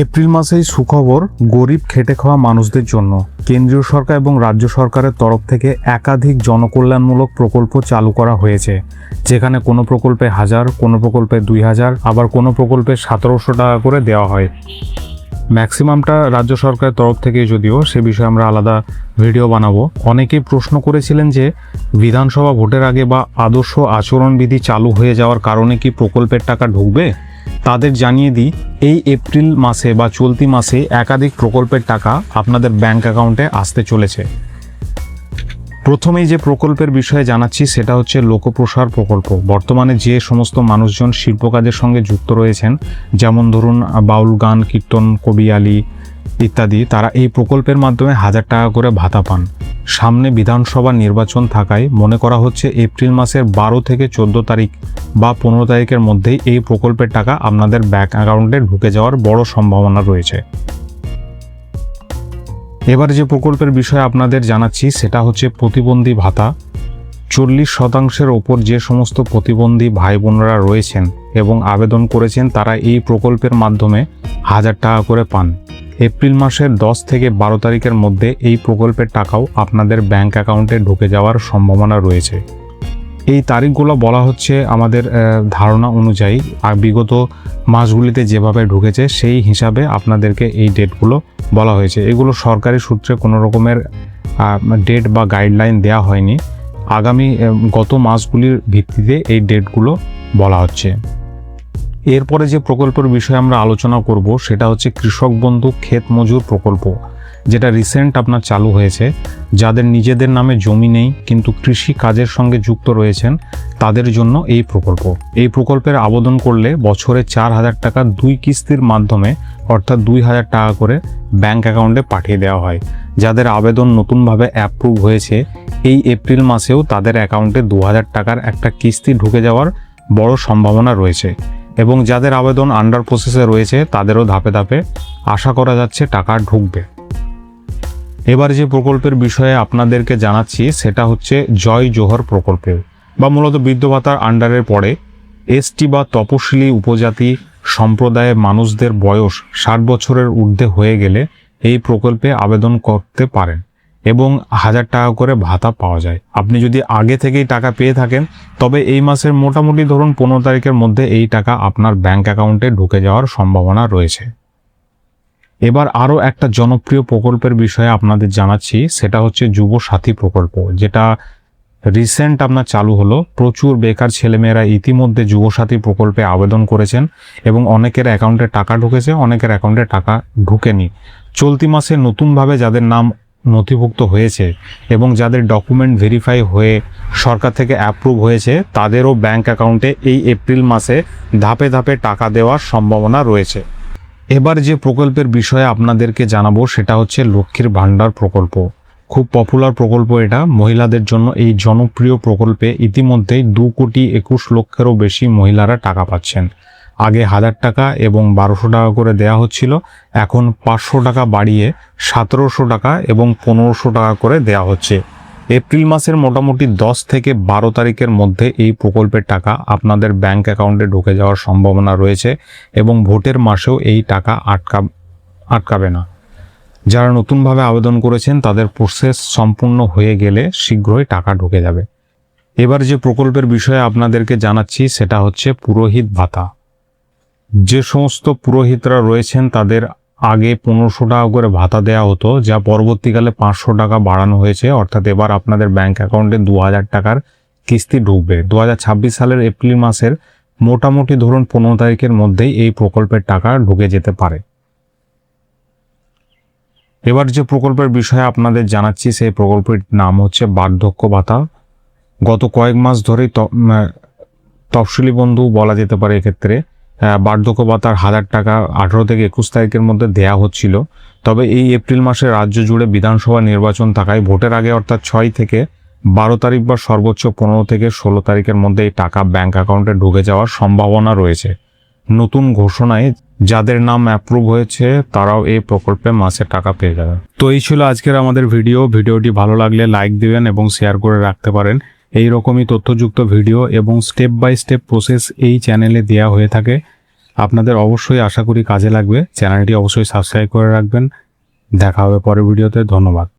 April মাসেই সুখবর গরিব খেটে খাওয়া মানুষদের জন্য। কেন্দ্রীয় সরকার এবং রাজ্য সরকারের তরফ থেকে একাধিক জনকল্যাণমূলক প্রকল্প চালু করা হয়েছে, যেখানে কোনো প্রকল্পে 1000, কোনো প্রকল্পে 2000, আবার কোনো প্রকল্পে 1700 টাকা করে দেওয়া হয়। ম্যাক্সিমামটা রাজ্য সরকারের তরফ থেকে, যদিও সে বিষয়ে আমরা আলাদা ভিডিও বানাবো। অনেকেই প্রশ্ন করেছিলেন যে বিধানসভা ভোটের আগে বা আদর্শ আচরণবিধি চালু হয়ে যাওয়ার কারণে কি প্রকল্পের টাকা ঢুকবে। তাদের জানিয়ে দিই, এই এপ্রিল মাসে বা চলতি মাসে একাধিক প্রকল্পের টাকা আপনাদের ব্যাংক অ্যাকাউন্টে আসতে চলেছে। প্রথমেই যে প্রকল্পের বিষয়ে জানাচ্ছি সেটা হচ্ছে লোকপ্রসার প্রকল্প। বর্তমানে যে সমস্ত মানুষজন শিল্প কাজের সঙ্গে যুক্ত রয়েছেন, যেমন ধরুন বাউল গান, কীর্তন, কবিয়ালি ইত্যাদি, তারা এই প্রকল্পের মাধ্যমে 1000 টাকা করে ভাতা পান। সামনে বিধানসভা নির্বাচন থাকায় মনে করা হচ্ছে এপ্রিল মাসের 12 থেকে 14 তারিখ বা 15 তারিখের মধ্যেই এই প্রকল্পের টাকা আপনাদের ব্যাংক অ্যাকাউন্টে ঢুকে যাওয়ার বড় সম্ভাবনা রয়েছে। এবার যে প্রকল্পের বিষয়ে আপনাদের জানাচ্ছি সেটা হচ্ছে প্রতিবন্ধী ভাতা। 40% ওপর যে সমস্ত প্রতিবন্ধী ভাই বোনেরা রয়েছেন এবং আবেদন করেছেন, তারা এই প্রকল্পের মাধ্যমে 1000 টাকা করে পান। এপ্রিল মাসের 10 থেকে 12 তারিখের মধ্যে এই প্রকল্পের টাকাও আপনাদের ব্যাংক অ্যাকাউন্টে ঢুকে যাওয়ার সম্ভাবনা রয়েছে। এই তারিখগুলো বলা হচ্ছে আমাদের ধারণা অনুযায়ী, আর বিগত মাসগুলিতে যেভাবে ঢুকেছে সেই হিসাবে আপনাদেরকে এই ডেটগুলো বলা হয়েছে। এগুলো সরকারি সূত্রে কোনো রকমের ডেট বা গাইডলাইন দেওয়া হয়নি। আগামী গত মাসগুলির ভিত্তিতে এই ডেটগুলো বলা হচ্ছে। এরপরে যে প্রকল্পের বিষয়ে আমরা আলোচনা করব সেটা হচ্ছে কৃষক বন্ধু ক্ষেত মজুর প্রকল্প, যেটা রিসেন্ট আপনার চালু হয়েছে। যাদের নিজেদের নামে জমি নেই কিন্তু কৃষি কাজের সঙ্গে যুক্ত রয়েছেন, তাদের জন্য এই প্রকল্প। এই প্রকল্পের আবেদন করলে বছরে 4000 টাকা 2 কিস্তির মাধ্যমে, অর্থাৎ 2000 টাকা করে ব্যাংক অ্যাকাউন্টে পাঠিয়ে দেওয়া হয়। যাদের আবেদন নতুনভাবে অ্যাপ্রুভ হয়েছে, এই এপ্রিল মাসেও তাদের অ্যাকাউন্টে 2000 টাকার একটা কিস্তি ঢুকে যাওয়ার বড় সম্ভাবনা রয়েছে। এবং যাদের আবেদন আন্ডার প্রসেসে রয়েছে, তাদেরও ধাপে ধাপে আশা করা যাচ্ছে টাকা ঢুকবে। এবার যে প্রকল্পের বিষয়ে আপনাদেরকে জানাচ্ছি সেটা হচ্ছে জয় জোহর প্রকল্প, বা মূলত বৃদ্ধ ভাতার আন্ডারের পড়ে। এসটি বা তপশিলি উপজাতি সম্প্রদায়ের মানুষদের বয়স 60 বছরের ঊর্ধ্বে হয়ে গেলে এই প্রকল্পে আবেদন করতে পারেন এবং 1000 টাকা করে ভাতা পাওয়া যায়। আপনি যদি আগে থেকেই টাকা পেয়ে থাকেন, তবে এই মাসের মোটামুটি ধরুন 15 তারিখের মধ্যে এই টাকা আপনার ব্যাংক অ্যাকাউন্টে ঢুকে যাওয়ার সম্ভাবনা রয়েছে। এবার আরও একটা জনপ্রিয় প্রকল্পের বিষয়ে আপনাদের জানাচ্ছি, সেটা হচ্ছে যুব সাথী প্রকল্প, যেটা রিসেন্ট আপনার চালু হলো। প্রচুর বেকার ছেলেমেয়েরা ইতিমধ্যে যুব সাথী প্রকল্পে আবেদন করেছেন এবং অনেকের অ্যাকাউন্টে টাকা ঢুকেছে, অনেকের অ্যাকাউন্টে টাকা ঢুকেনি। চলতি মাসে নতুনভাবে যাদের নাম নথিভুক্ত হয়েছে এবং যাদের ডকুমেন্ট ভেরিফাই হয়ে সরকার থেকে অ্যাপ্রুভ হয়েছে, তাদেরও ব্যাংক অ্যাকাউন্টে এই এপ্রিল মাসে ধাপে ধাপে টাকা দেওয়ার সম্ভাবনা রয়েছে। এবার যে প্রকল্পের বিষয়ে আপনাদেরকে জানাবো সেটা হচ্ছে লক্ষ্মীর ভাণ্ডার প্রকল্প। খুব পপুলার প্রকল্প এটা মহিলাদের জন্য। এই জনপ্রিয় প্রকল্পে ইতিমধ্যেই 2,21,00,000-এরও বেশি মহিলারা টাকা পাচ্ছেন। আগে 1000 টাকা এবং 1200 টাকা করে দেওয়া হচ্ছিল, এখন 500 টাকা বাড়িয়ে 1700 টাকা এবং 1500 টাকা করে দেওয়া হচ্ছে। এপ্রিল মাসের মোটামুটি 10 থেকে 12 তারিখের মধ্যে এই প্রকল্পের টাকা আপনাদের ব্যাংক অ্যাকাউন্টে ঢুকে যাওয়ার সম্ভাবনা রয়েছে এবং ভোটের মাসেও এই টাকা আটকাবে না। যারা নতুনভাবে আবেদন করেছেন তাদের প্রসেস সম্পূর্ণ হয়ে গেলে শীঘ্রই টাকা ঢুকে যাবে। এবার যে প্রকল্পের বিষয়ে আপনাদেরকে জানাচ্ছি সেটা হচ্ছে পুরোহিত ভাতা। যে সমস্ত পুরোহিতরা রয়েছেন তাদের আগে 1500 টাকা করে ভাতা দেওয়া হতো, যা পরবর্তীকালে 500 টাকা বাড়ানো হয়েছে। অর্থাৎ এবার আপনাদের ব্যাংক অ্যাকাউন্টে 2000 টাকার কিস্তি ঢুকবে। 2026 সালের এপ্রিল মাসের মোটামুটি ধরুন 15 তারিখের মধ্যেই এই প্রকল্পের টাকা ঢুকে যেতে পারে। এবার যে প্রকল্পের বিষয়ে আপনাদের জানাচ্ছি সেই প্রকল্পের নাম হচ্ছে বার্ধক্য ভাতা। গত কয়েক মাস ধরেই তফসিলি বন্ধু বলা যেতে পারে এক্ষেত্রে বার্ধক্য ভাতার 1000 টাকা 18 থেকে 21 তারিখের মধ্যে দেয়া হচ্ছিল। তবে এই এপ্রিল মাসে রাজ্য জুড়ে বিধানসভা নির্বাচন থাকায় ভোটের আগে অর্থাৎ 6 থেকে 12 তারিখ বা সর্বোচ্চ 15 থেকে 16 তারিখের মধ্যে এই টাকা ব্যাংক অ্যাকাউন্টে ঢুকে যাওয়ার সম্ভাবনা রয়েছে। নতুন ঘোষণায় যাদের নাম অ্যাপ্রুভ হয়েছে তারাও এই প্রকল্পে মাসে টাকা পেয়ে যাবে। তো এই ছিল আজকের আমাদের ভিডিওটি ভালো লাগলে লাইক দিবেন এবং শেয়ার করে রাখতে পারেন। এই রকমই তথ্যযুক্ত ভিডিও এবং স্টেপ বাই স্টেপ প্রসেস এই চ্যানেলে দেওয়া হয়ে থাকে। আপনাদের অবশ্যই আশা করি কাজে লাগবে। চ্যানেলটি অবশ্যই সাবস্ক্রাইব করে রাখবেন। দেখা হবে পরের ভিডিওতে। ধন্যবাদ।